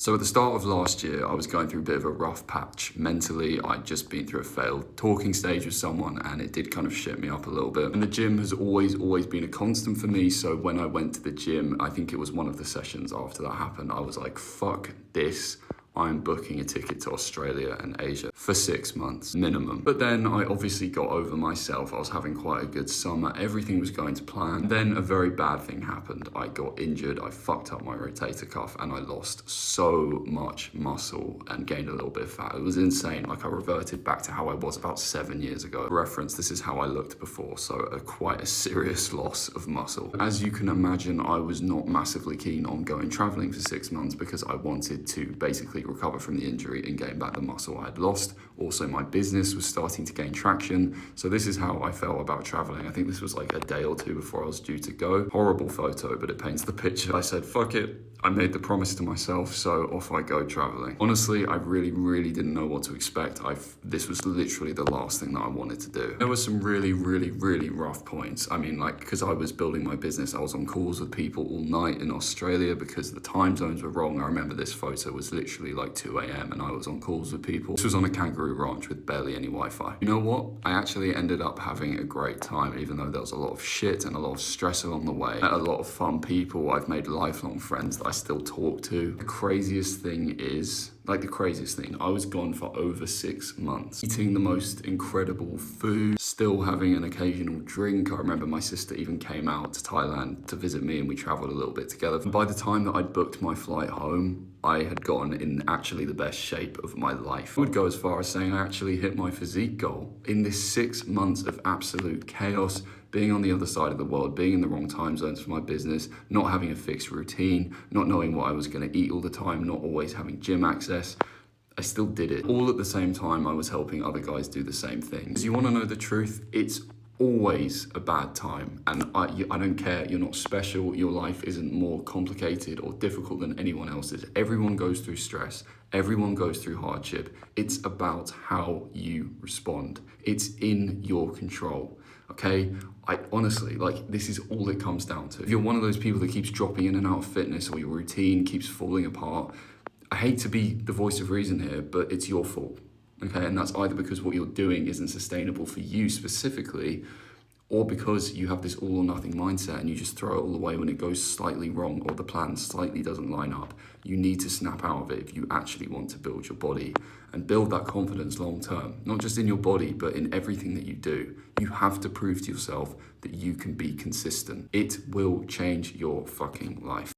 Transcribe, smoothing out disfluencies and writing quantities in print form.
So at the start of last year, I was going through a bit of a rough patch. Mentally, I'd just been through a failed talking stage with someone and it did kind of shit me up a little bit. And the gym has always been a constant for me. So when I went to the gym, I think it was one of the sessions after that happened, I was like, fuck this. I'm booking a ticket to Australia and Asia for 6 months minimum. But then I obviously got over myself. I was having quite a good summer. Everything was going to plan. Then a very bad thing happened. I got injured. I fucked up my rotator cuff and I lost so much muscle and gained a little bit of fat. It was insane. Like I reverted back to how I was about 7 years ago. For reference, this is how I looked before. So quite a serious loss of muscle. As you can imagine, I was not massively keen on going traveling for 6 months because I wanted to basically recover from the injury and gain back the muscle I had lost. Also, my business was starting to gain traction. So this is how I felt about traveling. I think this was like a day or two before I was due to go. Horrible photo, but it paints the picture. I said, fuck it. I made the promise to myself, so off I go traveling. Honestly, I really didn't know what to expect. This was literally the last thing that I wanted to do. There were some really rough points. I mean, like, because I was building my business, I was on calls with people all night in Australia because the time zones were wrong. I remember this photo was literally like 2 a.m. and I was on calls with people. This was on a kangaroo ranch with barely any Wi-Fi. You know what? I actually ended up having a great time, even though there was a lot of shit and a lot of stress along the way. Met a lot of fun people. I've made lifelong friends that I still talk to. The craziest thing is, I was gone for over 6 months, eating the most incredible food, still having an occasional drink. I remember my sister even came out to Thailand to visit me and we traveled a little bit together. And by the time that I'd booked my flight home, I had gotten in actually the best shape of my life. I would go as far as saying I actually hit my physique goal. In this 6 months of absolute chaos, being on the other side of the world, being in the wrong time zones for my business, not having a fixed routine, not knowing what I was gonna eat all the time, not always having gym access, I still did it. All at the same time, I was helping other guys do the same thing. Because you wanna know the truth, it's always a bad time. And I don't care, you're not special, your life isn't more complicated or difficult than anyone else's. Everyone goes through stress, everyone goes through hardship. It's about how you respond. It's in your control, okay? I honestly, this is all it comes down to. If you're one of those people that keeps dropping in and out of fitness or your routine keeps falling apart, I hate to be the voice of reason here, but it's your fault. Okay, and that's either because what you're doing isn't sustainable for you specifically, or because you have this all or nothing mindset and you just throw it all away when it goes slightly wrong or the plan slightly doesn't line up. You need to snap out of it if you actually want to build your body and build that confidence long term, not just in your body, but in everything that you do. You have to prove to yourself that you can be consistent. It will change your fucking life.